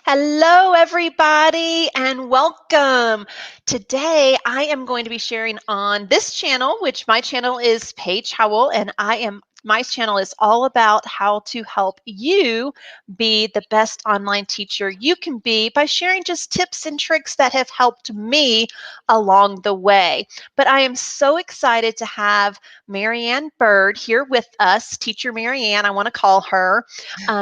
Hello, everybody, and welcome. Today, I am going to be sharing on this channel, which my channel is Paige Howell, and my channel is all about how to help you be the best online teacher you can be by sharing just tips and tricks that have helped me along the way. But I am so excited to have Marianne Bird here with us, Teacher Marianne, I want to call her.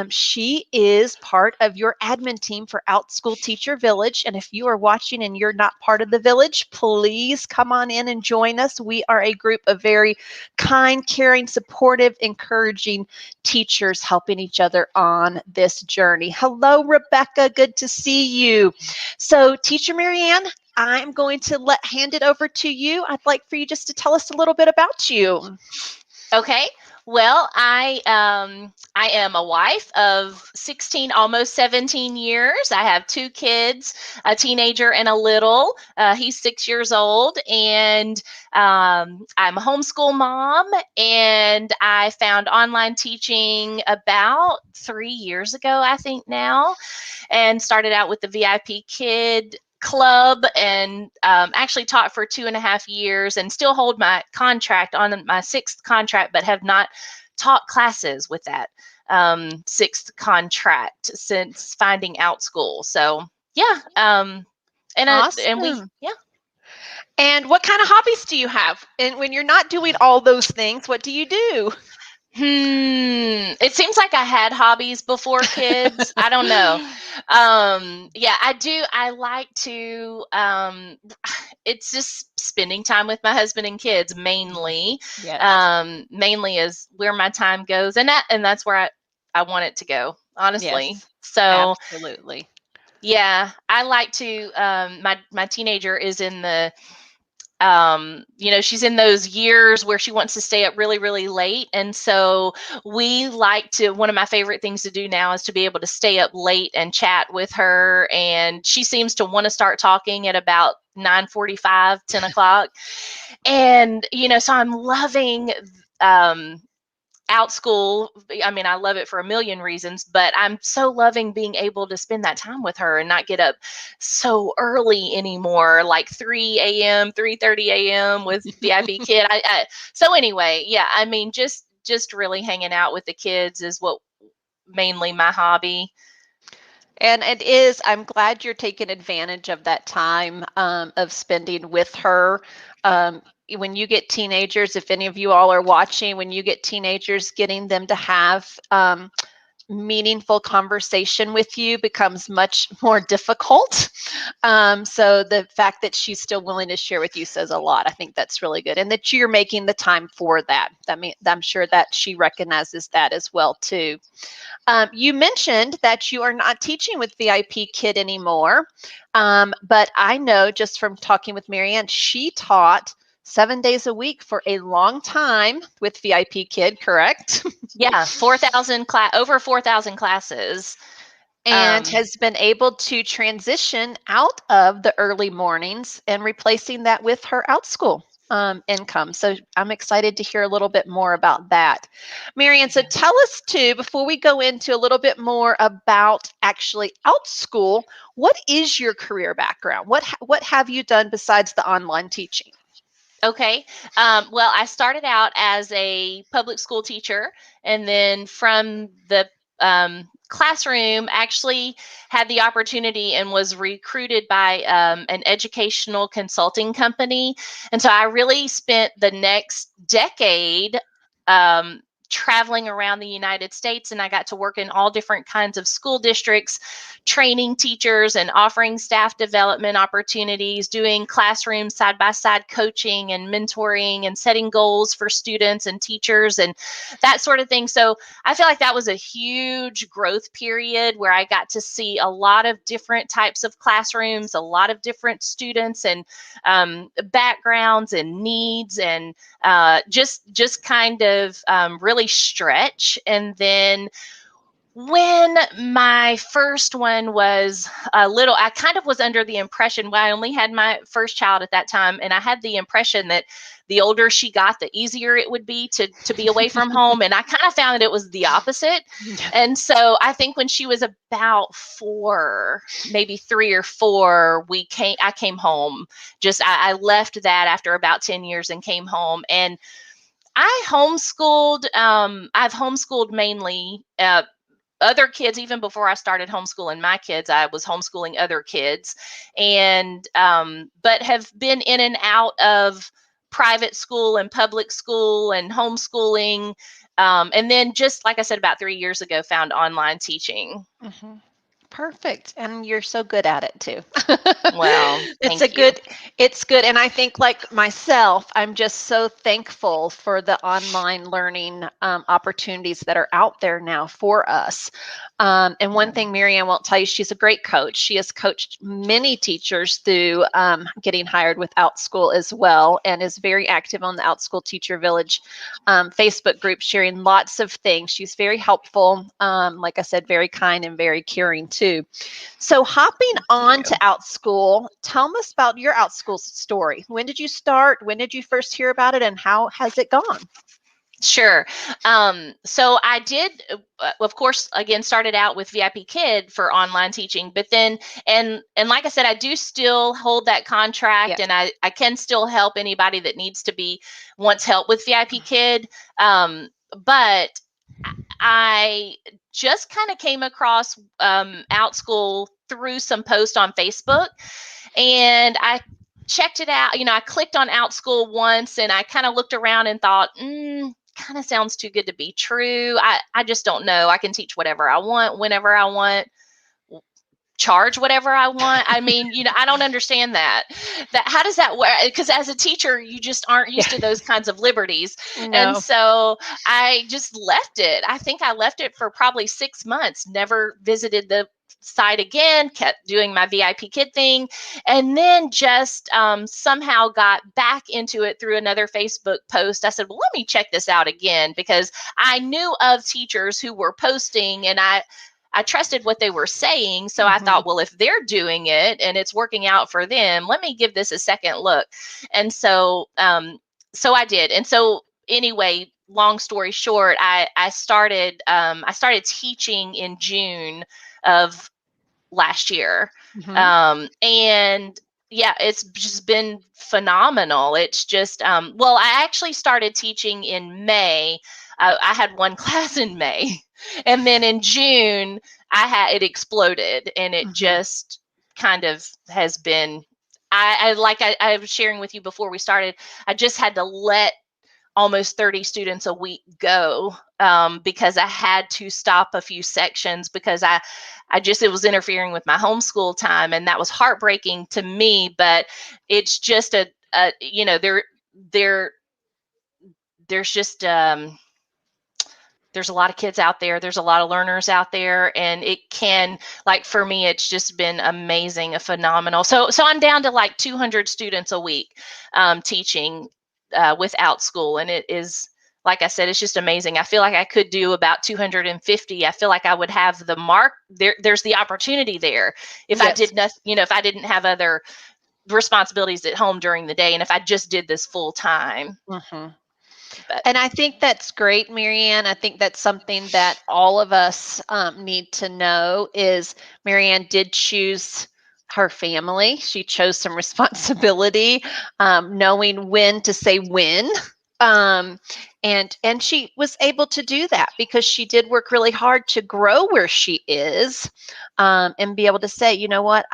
She is part of your admin team for Outschool Teacher Village. And if you are watching and you're not part of the village, please come on in and join us. We are a group of very kind, caring, supportive, encouraging teachers helping each other on this journey. Hello, Rebecca. Good to see you. So, Teacher Marianne, I'm going to hand it over to you. I'd like for you just to tell us a little bit about you. Okay. Well, I am a wife of 16, almost 17 years. I have two kids, a teenager and a little. He's 6 years old, and I'm a homeschool mom. And I found online teaching about 3 years ago, I think now, and started out with the VIP Kid Club and actually taught for 2.5 years and still hold my contract on my 6th contract, but have not taught classes with that 6th contract since finding Outschool. So yeah, and we Awesome. yeah. And what kind of hobbies do you have? And when you're not doing all those things, what do you do? It seems like I had hobbies before kids. I don't know. Yeah, I do. I like to, it's just spending time with my husband and kids mainly. Yes. Mainly is where my time goes, and that's where I want it to go, honestly. Yes. So Absolutely. yeah, I like to, my teenager is in the, she's in those years where she wants to stay up really, really late. And so one of my favorite things to do now is to be able to stay up late and chat with her. And she seems to want to start talking at about 9:45, 10 o'clock. And, so I'm loving, Outschool. I mean, I love it for a million reasons, but I'm so loving being able to spend that time with her and not get up so early anymore, like 3 a.m., 3:30 a.m. with VIP Kid. So anyway, yeah, I mean, just really hanging out with the kids is what mainly my hobby. And it is, I'm glad you're taking advantage of that time of spending with her. When you get teenagers, if any of you all are watching, when you get teenagers, getting them to have meaningful conversation with you becomes much more difficult. So the fact that she's still willing to share with you says a lot. I think that's really good, and that you're making the time for that. I mean, I'm sure that she recognizes that as well too. You mentioned that you are not teaching with VIP Kid anymore, but I know just from talking with Marianne, she taught 7 days a week for a long time with VIP Kid, correct? Yeah, over 4,000 classes. And has been able to transition out of the early mornings and replacing that with her Outschool income. So I'm excited to hear a little bit more about that. Marianne, so tell us too, before we go into a little bit more about actually Outschool, what is your career background? What have you done besides the online teaching? Okay. Well, I started out as a public school teacher, and then from the classroom, actually had the opportunity and was recruited by an educational consulting company. And so I really spent the next decade um, traveling around the United States, and I got to work in all different kinds of school districts, training teachers and offering staff development opportunities, doing classroom side-by-side coaching and mentoring and setting goals for students and teachers and that sort of thing. So I feel like that was a huge growth period where I got to see a lot of different types of classrooms, a lot of different students and backgrounds and needs, and just kind of really stretch. And then When my first one was a little, I kind of was under the impression, well, I only had my first child at that time, and I had the impression that the older she got, the easier it would be to be away from home. And I kind of found that it was the opposite. And so I think when she was about 4, maybe 3 or 4, I came home. I left that after about 10 years and came home. And I homeschooled. I've homeschooled mainly other kids. Even before I started homeschooling my kids, I was homeschooling other kids, and but have been in and out of private school and public school and homeschooling, and then just like I said, about 3 years ago, found online teaching. Mhm. Perfect. And you're so good at it too. Well, It's a thank you. good, it's good. And I think, like myself, I'm just so thankful for the online learning opportunities that are out there now for us. And one thing Marianne won't tell you, she's a great coach. She has coached many teachers through getting hired with Outschool as well, and is very active on the Outschool Teacher Village Facebook group, sharing lots of things. She's very helpful. Like I said, very kind and very caring too. So hopping on to Outschool, tell us about your Outschool story. When did you start? When did you first hear about it, and how has it gone? Sure. So I did, of course, again, started out with VIP Kid for online teaching, but then, and like I said, I do still hold that contract, Yes. and I can still help anybody that wants help with VIP Kid. But I just kind of came across Outschool through some posts on Facebook, and I checked it out. I clicked on Outschool once, and I kind of looked around and thought, kind of sounds too good to be true. I just don't know. I can teach whatever I want, whenever I want, charge whatever I want. I mean, I don't understand that. How does that work? Because as a teacher, you just aren't used to those kinds of liberties. And No. so I just left it. I think I left it for probably 6 months, never visited the site again, kept doing my VIP Kid thing, and then just somehow got back into it through another Facebook post. I said, well, let me check this out again, because I knew of teachers who were posting, and I trusted what they were saying. So I thought, well, if they're doing it and it's working out for them, let me give this a second look. And so, so I did. And so anyway, long story short, I started teaching in June of last year. And yeah, it's just been phenomenal. It's just, well, I actually started teaching in May. I had one class in May, and then in June, it exploded, and it just kind of has been. I was sharing with you before we started. I just had to let almost 30 students a week go, because I had to stop a few sections, because it was interfering with my homeschool time, and that was heartbreaking to me. But it's just there's just there's a lot of kids out there. There's a lot of learners out there, and it can, like, for me, it's just been amazing, phenomenal. So I'm down to like 200 students a week teaching with Outschool, and it is, like I said, it's just amazing. I feel like I could do about 250. I feel like I would have the mark there. There's the opportunity there if I did nothing, if I didn't have other responsibilities at home during the day, and if I just did this full time. And I think that's great, Marianne. I think that's something that all of us need to know is Marianne did choose her family. She chose some responsibility, knowing when to say when. And she was able to do that because she did work really hard to grow where she is, and be able to say, you know what,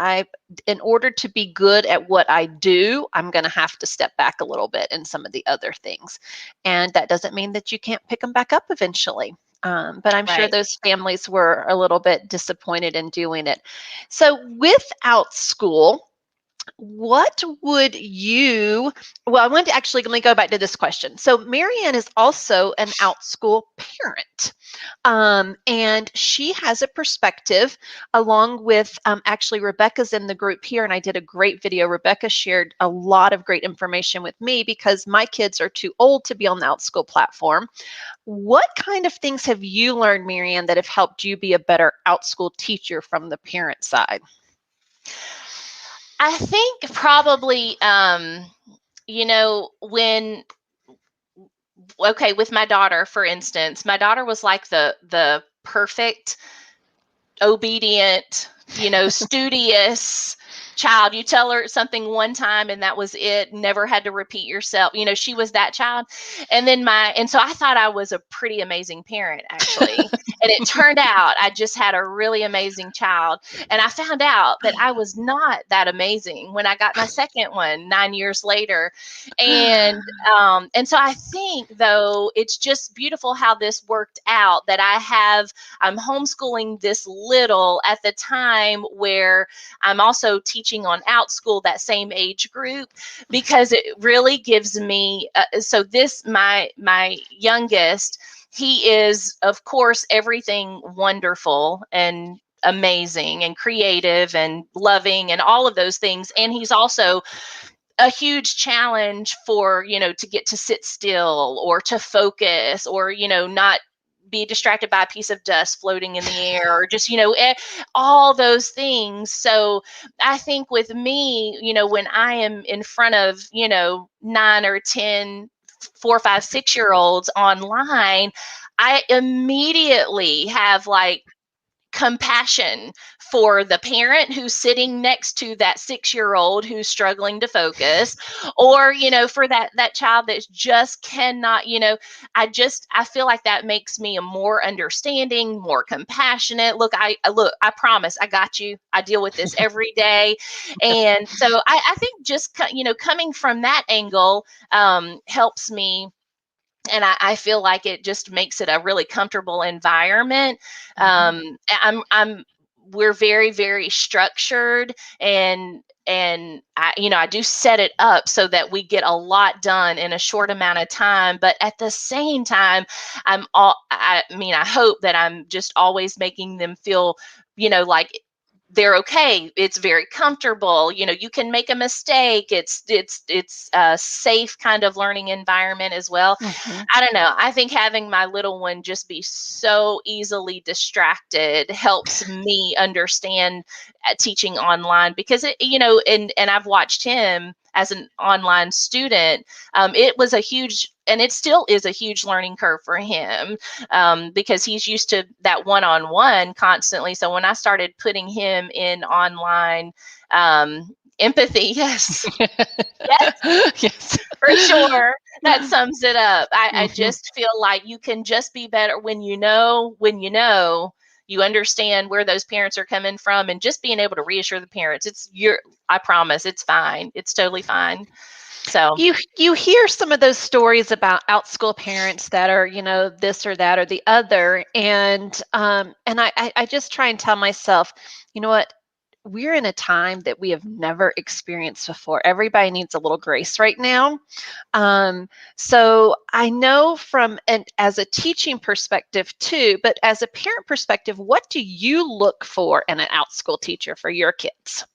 in order to be good at what I do, I'm going to have to step back a little bit in some of the other things. And that doesn't mean that you can't pick them back up eventually. But I'm sure those families were a little bit disappointed in doing it. So with Outschool, What would you, well, I want to actually, let me go back to this question. So Marianne is also an Outschool parent. And she has a perspective along with, actually Rebecca's in the group here, and I did a great video. Rebecca shared a lot of great information with me because my kids are too old to be on the Outschool platform. What kind of things have you learned, Marianne, that have helped you be a better Outschool teacher from the parent side? I think probably, when okay, with my daughter, for instance, my daughter was like the perfect obedient, studious child. You tell her something one time and that was it, never had to repeat yourself. She was that child. And so I thought I was a pretty amazing parent, actually. And it turned out I just had a really amazing child. And I found out that I was not that amazing when I got my second one 9 years later. And so I think, though, it's just beautiful how this worked out, that I'm homeschooling this little at the time where I'm also teaching on Outschool, that same age group, because it really gives me, my youngest, he is, of course, everything wonderful and amazing and creative and loving and all of those things. And he's also a huge challenge for, to get to sit still or to focus or, not be distracted by a piece of dust floating in the air, or just, all those things. So I think with me, when I am in front of, 9 or 10, 4, 5, 6 year olds online, I immediately have like compassion for the parent who's sitting next to that 6-year-old who's struggling to focus, or for that child that just cannot, I feel like that makes me a more understanding, more compassionate. Look, I promise I got you. I deal with this every day. And so I think just coming from that angle helps me, and I feel like it just makes it a really comfortable environment. We're very, very structured, and I do set it up so that we get a lot done in a short amount of time. But at the same time, I hope that I'm just always making them feel, like they're okay. It's very comfortable. You can make a mistake. It's a safe kind of learning environment as well. Mhm. I don't know. I think having my little one just be so easily distracted helps me understand teaching online, because and I've watched him as an online student. It was a huge, and it still is a huge learning curve for him, because he's used to that one-on-one constantly. So when I started putting him in online empathy, yes, yes, Yes. for sure. That sums it up. I Mhm. just feel like you can just be better when you understand where those parents are coming from, and just being able to reassure the parents, I promise it's fine. It's totally fine. So, You hear some of those stories about Outschool parents that are, this or that or the other, and I just try and tell myself, you know what, we're in a time that we have never experienced before. Everybody needs a little grace right now. So I know from an as a teaching perspective too, but as a parent perspective, what do you look for in an Outschool teacher for your kids?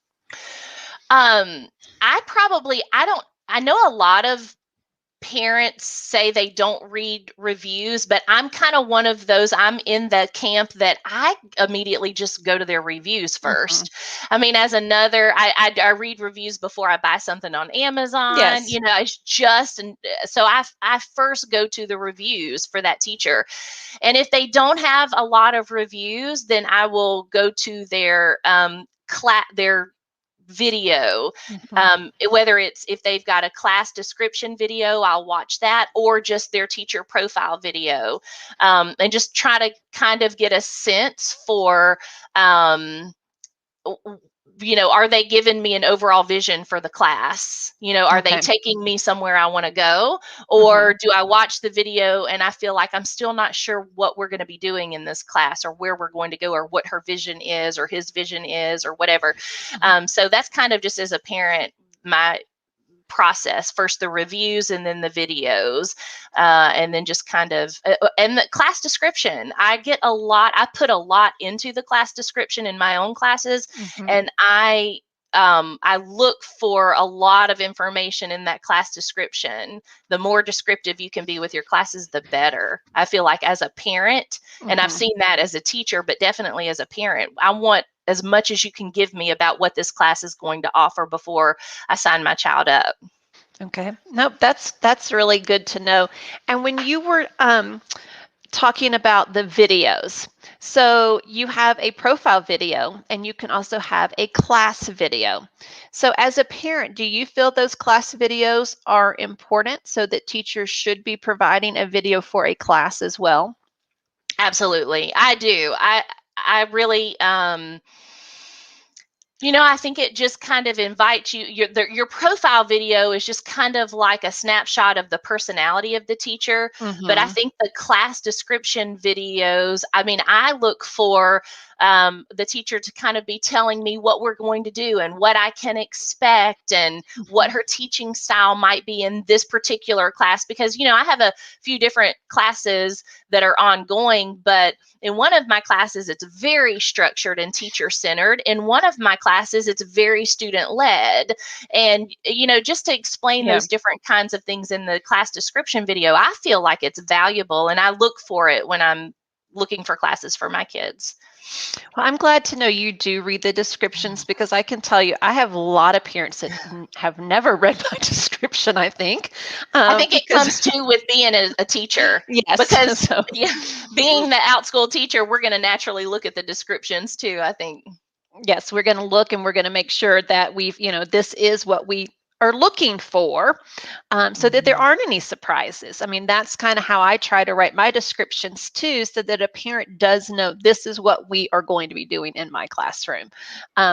um, I know a lot of parents say they don't read reviews, but I'm kind of one of those. I'm in the camp that I immediately just go to their reviews Mhm. first. I mean, as another, I read reviews before I buy something on Amazon. Yes. It's just, and so I first go to the reviews for that teacher, and if they don't have a lot of reviews, then I will go to their video. Mhm. Whether it's if they've got a class description video, I'll watch that, or just their teacher profile video, and just try to kind of get a sense for um, are they giving me an overall vision for the class? Are they Okay. taking me somewhere I want to go? Mhm. Or do I watch the video and I feel like I'm still not sure what we're going to be doing in this class, or where we're going to go, or what her vision is, or his vision is, or whatever. So that's kind of just, as a parent, my process. First the reviews, and then the videos, and then just kind of and the class description. I put a lot into the class description in my own classes. Mhm. And I look for a lot of information in that class description. The more descriptive you can be with your classes, the better. I feel like, as a parent, and I've Mhm. seen that as a teacher, but definitely as a parent, I want as much as you can give me about what this class is going to offer before I sign my child up. Okay. Nope, that's really good to know. And when you were talking about the videos, so you have a profile video and you can also have a class video. So as a parent, do you feel those class videos are important, so that teachers should be providing a video for a class as well? Absolutely. I do. I really I think it just kind of invites you. Your profile video is just kind of like a snapshot of the personality of the teacher. But I Mhm. think the class description videos, I mean, I look for the teacher to kind of be telling me what we're going to do and what I can expect, and what Mhm. her teaching style might be in this particular class. Because, I have a few different classes that are ongoing, but in one of my classes, it's very structured and teacher centered. In one of my classes, it's very student led. And, just to explain Yeah. those different kinds of things in the class description video, I feel like it's valuable, and I look for it when I'm looking for classes for my kids. Well, I'm glad to know you do read the descriptions, because I can tell you I have a lot of parents that have never read my description, I think, I think it because comes too with being a teacher, yes, because, so yeah, being the Outschool teacher, we're going to naturally look at the descriptions too, I think. yes, we're going to look and we're going to make sure that this is what we are looking for, so that there Mhm. aren't any surprises. I mean, that's kind of how I try to write my descriptions too, so that a parent does know this is what we are going to be doing in my classroom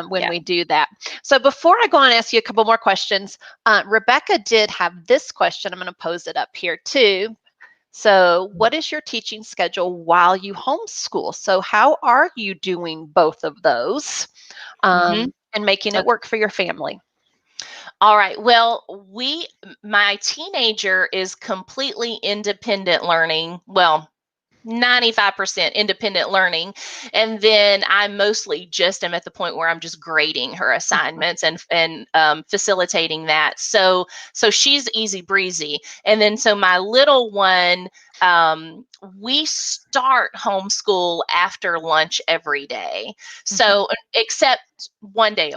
when Yeah. we do that. So before I go on and ask you a couple more questions, Rebecca did have this question. I'm going to pose it up here too. So, what is your teaching schedule while you homeschool? So, how are you doing both of those Hmm. and making it work for your family? All right. Well, my teenager is completely independent learning. Well, 95% independent learning. And then I mostly just am at the point where I'm just grading her Mhm. assignments, and facilitating that. So she's easy breezy. And then, so my little one, we start homeschool after lunch every day. Mhm. So, except one day,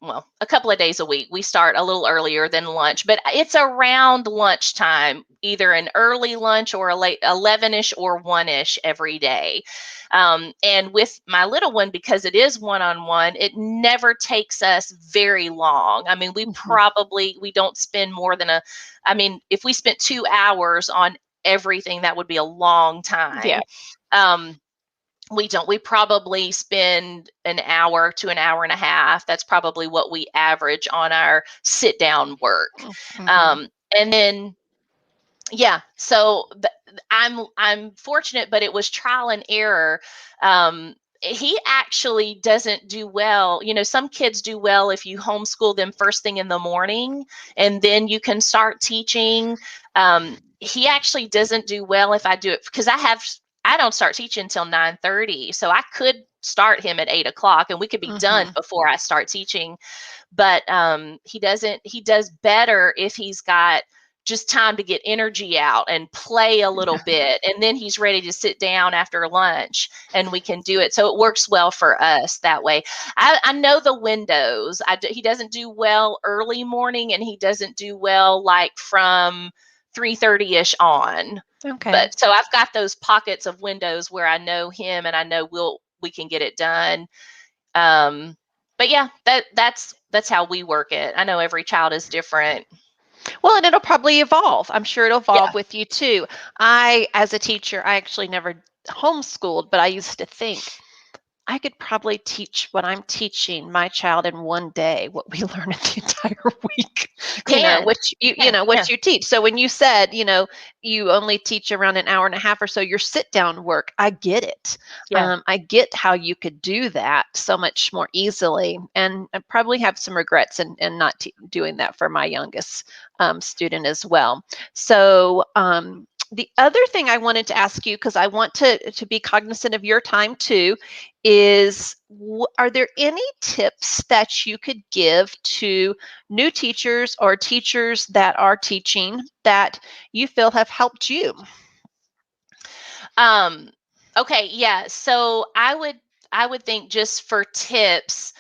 well, a couple of days a week, we start a little earlier than lunch, but it's around lunchtime, either an early lunch or a late 11ish or 1ish every day. And with my little one, because it is one-on-one, it never takes us very long. I mean, Mhm. we don't spend more than I mean, if we spent 2 hours on everything, that would be a long Yeah. time. Um, we don't. We probably spend an hour to an hour and a half. That's probably what we average on our sit down work. Mhm. Um, and then, yeah, so I'm fortunate, but it was trial and error. He actually doesn't do well. Some kids do well if you homeschool them first thing in the morning, and then you can start teaching. He actually doesn't do well if I do it, because I don't start teaching until 9:30, so I could start him at 8 o'clock, and we could be done Mhm. before I start teaching. But he doesn't. He does better if he's got just time to get energy out and play a little bit, and then he's ready to sit down after lunch, and we can do it. So it works well for us that way. I know the windows. He doesn't do well early morning, and he doesn't do well like from 3:30ish on. Okay. But so I've got those pockets of windows where I know him, and I know we can get it done. um but yeah, that's how we work it. I know every child is different. Well, and it'll probably evolve. I'm sure it'll Yeah. evolve with you too. As a teacher, I actually never homeschooled, but I used to think, I could probably teach what I'm teaching my child in one day, what we learn in the entire week, You can. what you teach. So when you said, you only teach around an hour and a half or so, your sit down work, I get it. Yeah. I get how you could do that so much more easily, and I probably have some regrets in not doing that for my youngest student as well. So the other thing I wanted to ask you, because I want to be cognizant of your time too, is are there any tips that you could give to new teachers or teachers that are teaching that you feel have helped you? Okay, yeah. So I would think just for tips,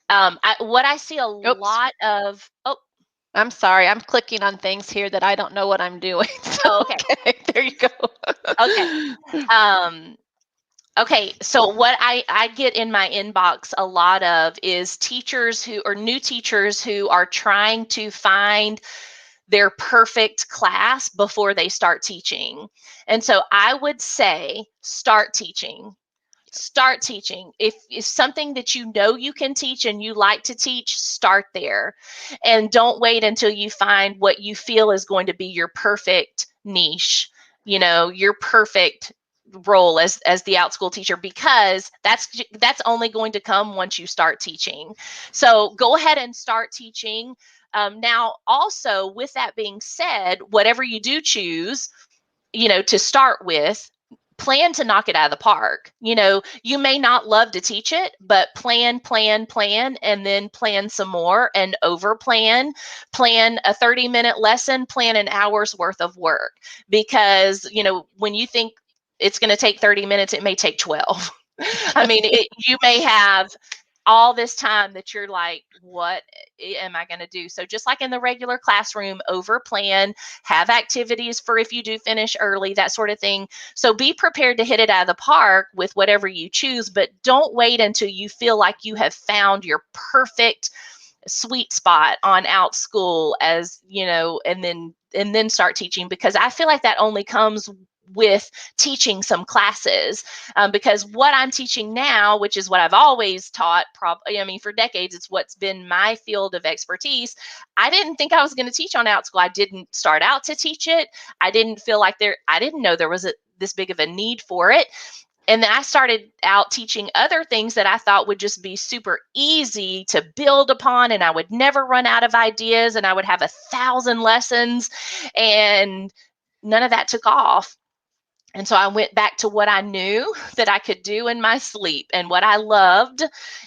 what I see a Oops, lot of. Oh, I'm sorry. I'm clicking on things here that I don't know what I'm doing. So, oh, okay, okay, there you go. okay. Um, okay. So what I get in my inbox a lot of is teachers who or new teachers who are trying to find their perfect class before they start teaching. And so I would say start teaching. Start teaching. If it's something that you know you can teach and you like to teach, start there. And don't wait until you find what you feel is going to be your perfect niche, your perfect role as the Outschool teacher, because that's only going to come once you start teaching. So go ahead and start teaching. Now, also, with that being said, whatever you do choose, to start with, plan to knock it out of the park. You may not love to teach it, but plan, and then plan some more and over plan. Plan a 30-minute lesson, plan an hour's worth of work, because, when you think it's going to take 30 minutes, it may take 12. I mean, you may have all this time that you're like, what am I going to do? So just like in the regular classroom, over plan, have activities for if you do finish early, that sort of thing. So be prepared to hit it out of the park with whatever you choose, but don't wait until you feel like you have found your perfect sweet spot on Outschool, and then start teaching, because I feel like that only comes with teaching some classes, because what I'm teaching now, which is what I've always taught, for decades, it's what's been my field of expertise. I didn't think I was going to teach on Outschool. I didn't start out to teach it. I didn't feel like I didn't know there was this big of a need for it. And then I started out teaching other things that I thought would just be super easy to build upon, and I would never run out of ideas, and I would have 1,000 lessons, and none of that took off. And so I went back to what I knew that I could do in my sleep and what I loved,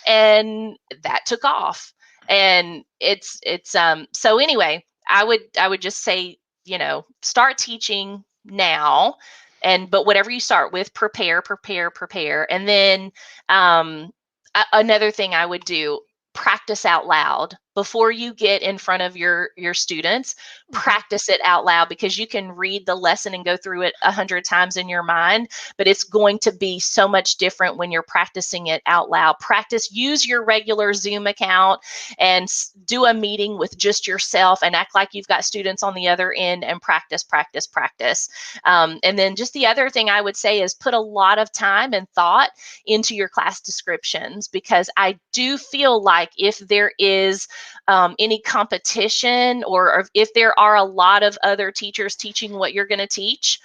and that took off. And so anyway, I would just say, start teaching now, but whatever you start with, prepare. And then another thing I would do, practice out loud before you get in front of your students. Practice it out loud, because you can read the lesson and go through it 100 times in your mind, but it's going to be so much different when you're practicing it out loud. Use your regular Zoom account and do a meeting with just yourself and act like you've got students on the other end, and practice. And then just the other thing I would say is put a lot of time and thought into your class descriptions, because I do feel like if there is any competition, or if there are a lot of other teachers teaching what you're going to teach,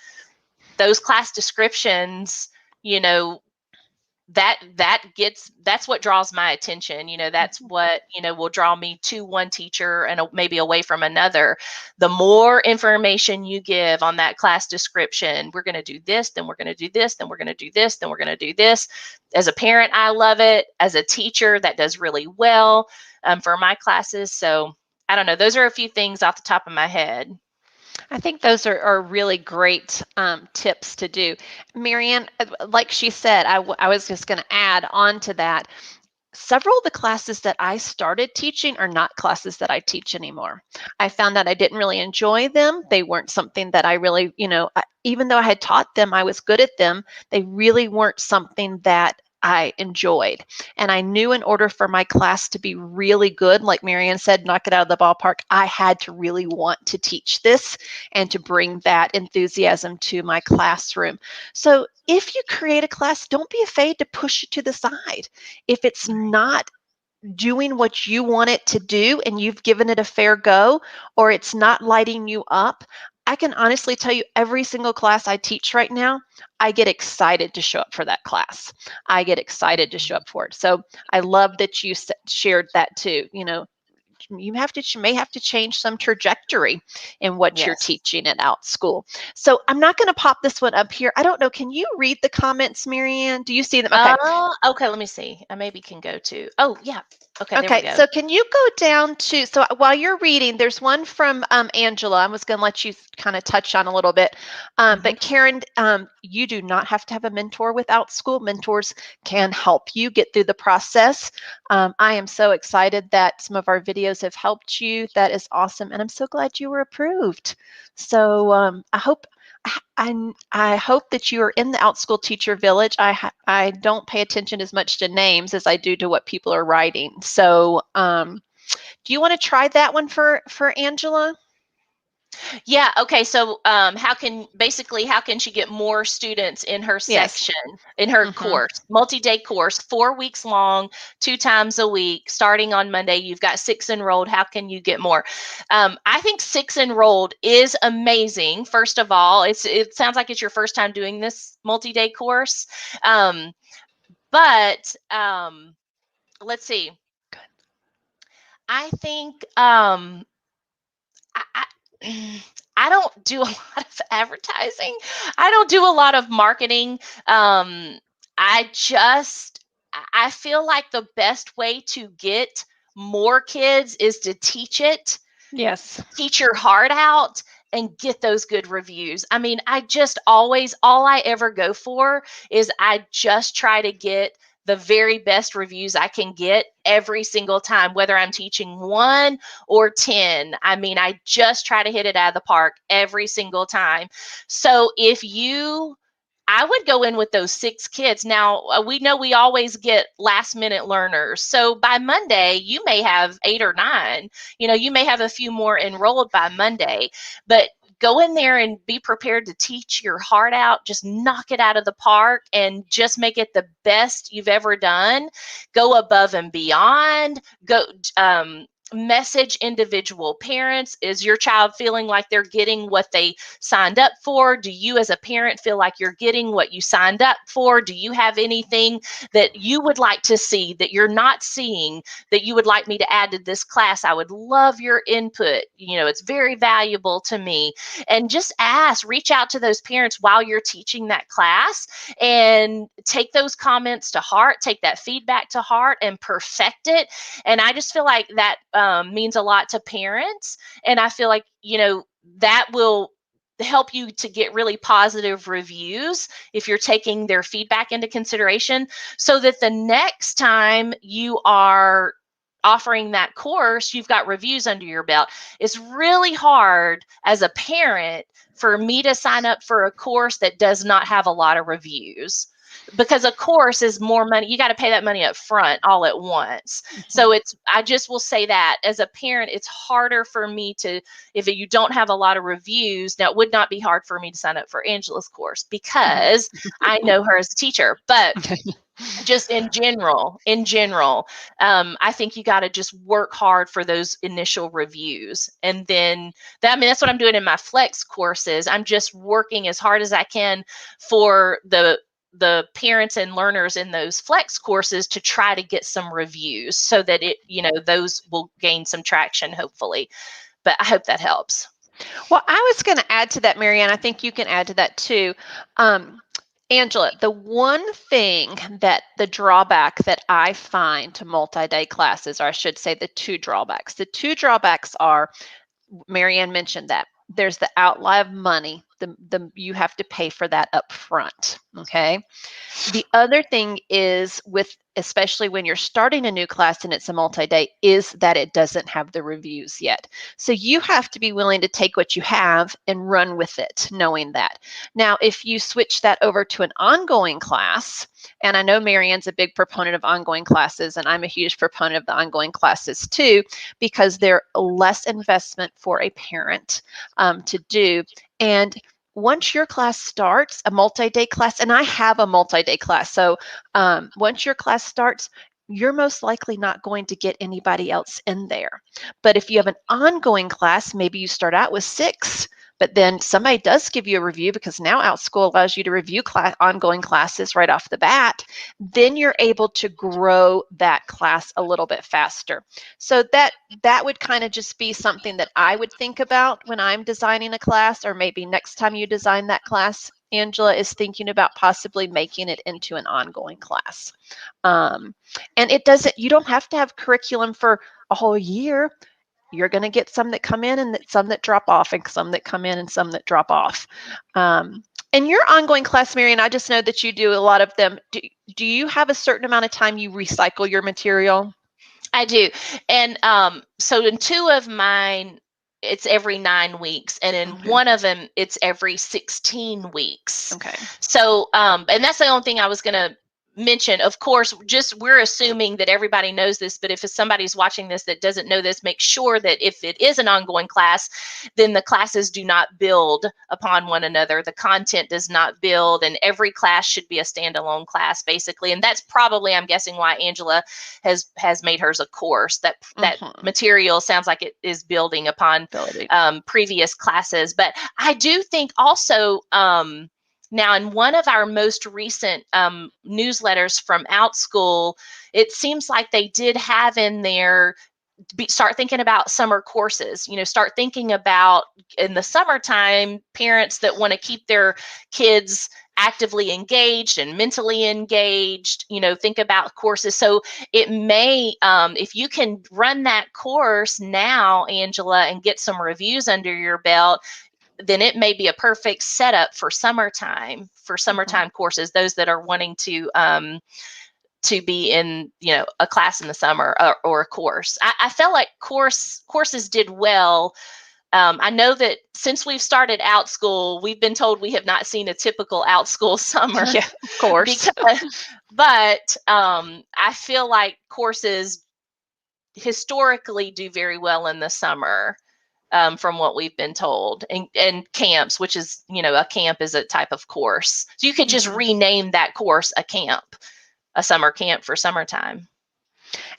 those class descriptions, that's what draws my attention. That's what, will draw me to one teacher and maybe away from another. The more information you give on that class description, we're going to do this, then we're going to do this, then we're going to do this, then we're going to do this. As a parent, I love it. As a teacher, that does really well for my classes. So I don't know. Those are a few things off the top of my head. I think those are really great tips to do. Marianne, like she said, I was just going to add on to that. Several of the classes that I started teaching are not classes that I teach anymore. I found that I didn't really enjoy them. They weren't something that I really, even though I had taught them, I was good at them. They really weren't something that I enjoyed. And I knew in order for my class to be really good, like Marianne said, knock it out of the ballpark, I had to really want to teach this and to bring that enthusiasm to my classroom. So if you create a class, don't be afraid to push it to the side. If it's not doing what you want it to do and you've given it a fair go, or it's not lighting you up, I can honestly tell you every single class I teach right now, I get excited to show up for that class. I get excited to show up for it. So I love that you shared that too. You know, you may have to change some trajectory in what you're Yes. teaching at Outschool. So I'm not going to pop this one up here. I don't know. Can you read the comments, Marianne? Do you see them? Okay. Okay, let me see. I maybe can go to. Oh, yeah. Okay, there we Okay, go. so can you go down to, so while you're reading, there's one from Angela. I was going to let you kind of touch on a little bit. But Karen, you do not have to have a mentor with Outschool. Mentors can help you get through the process. I am so excited that some of our videos have helped you. That is awesome. And I'm so glad you were approved. So I hope that you are in the Outschool Teacher Village. I don't pay attention as much to names as I do to what people are writing. So do you want to try that one for Angela? Yeah. Okay. So, how can she get more students in her Yes. section, in her course, multi-day course, 4 weeks long, 2 times a week, starting on Monday? You've got 6 enrolled. How can you get more? I think 6 enrolled is amazing. First of all, it sounds like it's your first time doing this multi-day course. But let's see. I think I, I don't do a lot of advertising. I don't do a lot of marketing. I just I feel like the best way to get more kids is to teach it, Yes. teach your heart out, and get those good reviews. I mean, I just always, all I ever go for is I just try to get the very best reviews I can get every single time, whether I'm teaching 1 or 10. I mean, I just try to hit it out of the park every single time. So I would go in with those 6 kids. Now, we know we always get last minute learners. So by Monday, you may have 8 or 9. You may have a few more enrolled by Monday, but go in there and be prepared to teach your heart out. Just knock it out of the park and just make it the best you've ever done. Go above and beyond. Go message individual parents. Is your child feeling like they're getting what they signed up for? Do you as a parent feel like you're getting what you signed up for? Do you have anything that you would like to see that you're not seeing that you would like me to add to this class? I would love your input. It's very valuable to me. And just reach out to those parents while you're teaching that class and take those comments to heart, take that feedback to heart and perfect it. And I just feel like that means a lot to parents. And I feel like, that will help you to get really positive reviews if you're taking their feedback into consideration, so that the next time you are offering that course, you've got reviews under your belt. It's really hard as a parent for me to sign up for a course that does not have a lot of reviews, because a course is more money. You got to pay that money up front all at once. So I just will say that as a parent, it's harder for me if you don't have a lot of reviews. Now, it would not be hard for me to sign up for Angela's course because I know her as a teacher, but just in general, I think you got to just work hard for those initial reviews. And then that's what I'm doing in my flex courses. I'm just working as hard as I can for the parents and learners in those flex courses to try to get some reviews so that those will gain some traction, hopefully. But I hope that helps. Well, I was going to add to that, Marianne. I think you can add to that too. Angela, the one thing the drawback that I find to multi-day classes, or I should say the 2 drawbacks. The 2 drawbacks are, Marianne mentioned that, there's the outlay of money. You have to pay for that up front. Okay. The other thing is with especially when you're starting a new class and it's a multi-day, is that it doesn't have the reviews yet. So you have to be willing to take what you have and run with it, knowing that. Now, if you switch that over to an ongoing class, and I know Marianne's a big proponent of ongoing classes, and I'm a huge proponent of the ongoing classes too, because they're less investment for a parent to do. And once your class starts, a multi-day class, and I have a multi-day class, so once your class starts, you're most likely not going to get anybody else in there. But if you have an ongoing class, maybe you start out with 6, but then somebody does give you a review, because now Outschool allows you to review ongoing classes right off the bat, then you're able to grow that class a little bit faster. So that would kind of just be something that I would think about when I'm designing a class, or maybe next time you design that class, Angela, is thinking about possibly making it into an ongoing class. And you don't have to have curriculum for a whole year. You're going to get some that come in and some that drop off, and some that come in and some that drop off. And your ongoing class, Marianne, I just know that you do a lot of them. Do you have a certain amount of time you recycle your material? I do. And so in 2 of mine, it's every 9 weeks. And in one of them, it's every 16 weeks. Okay. So, and that's the only thing I was going to mention. Of course, just we're assuming that everybody knows this, but if somebody's watching this that doesn't know this, make sure that if it is an ongoing class, then the classes do not build upon one another. The content does not build, and every class should be a standalone class, basically. And that's probably, I'm guessing, why Angela has made hers a course. That material sounds like it is building upon previous classes. But I do think also, now, in one of our most recent newsletters from Outschool, it seems like they did have in there, start thinking about summer courses. Start thinking about, in the summertime, parents that want to keep their kids actively engaged and mentally engaged, think about courses. So it may, if you can run that course now, Angela, and get some reviews under your belt, then it may be a perfect setup for summertime courses, those that are wanting to be in, a class in the summer, or a course. I felt like courses did well. I know that since we've started Outschool, we've been told we have not seen a typical Outschool summer. Yeah, of course. But I feel like courses historically do very well in the summer. From what we've been told, and camps, which is, a camp is a type of course. So you could just rename that course a camp, a summer camp for summertime.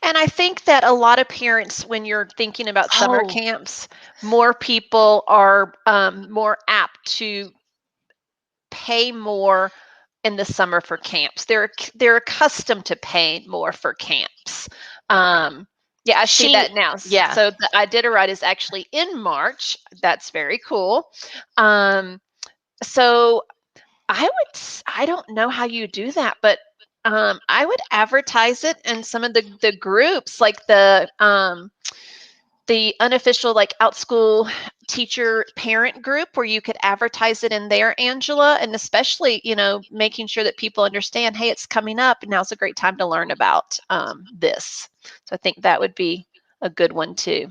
And I think that a lot of parents, when you're thinking about summer camps, more people are more apt to pay more in the summer for camps. They're accustomed to paying more for camps. Yeah, I see that now. Yeah. So the Iditarod is actually in March. That's very cool. So I don't know how you do that, but I would advertise it in some of the groups, like the unofficial, like Outschool Teacher parent group, where you could advertise it in there, Angela, and especially, making sure that people understand, hey, it's coming up, and now's a great time to learn about this. So I think that would be a good one too.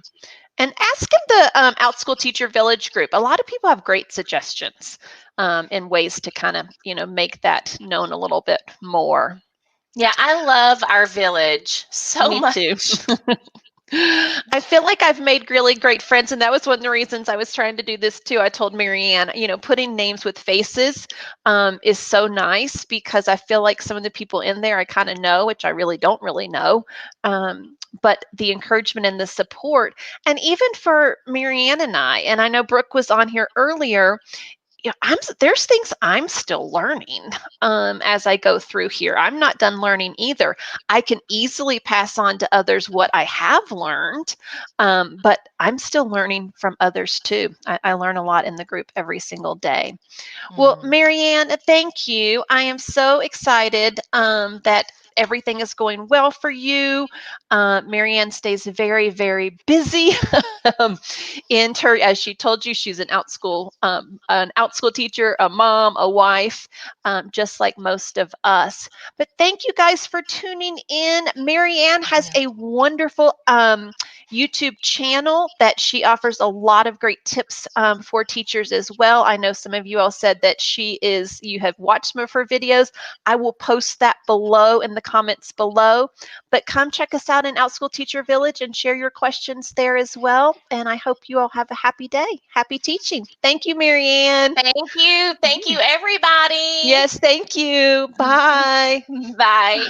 And ask in the Outschool Teacher Village group. A lot of people have great suggestions and ways to kind of, make that known a little bit more. Yeah, I love our village so much. Me too. I feel like I've made really great friends, and that was one of the reasons I was trying to do this too. I told Marianne, putting names with faces is so nice, because I feel like some of the people in there I kind of know, which I really don't really know. But the encouragement and the support, and even for Marianne and I know Brooke was on here earlier, there's things I'm still learning as I go through here. I'm not done learning either. I can easily pass on to others what I have learned, but I'm still learning from others too. I learn a lot in the group every single day. Well, Marianne, thank you. I am so excited that everything is going well for you. Marianne stays very, very busy. As she told you, she's an outschool teacher, a mom, a wife, just like most of us. But thank you guys for tuning in. Marianne has a wonderful YouTube channel that she offers a lot of great tips for teachers as well. I know some of you all said that you have watched some of her videos. I will post that below in the comments below. But come check us out in Outschool Teacher Village and share your questions there as well. And I hope you all have a happy day. Happy teaching. Thank you, Marianne. Thank you. Thank you, everybody. Yes, thank you. Bye. Bye.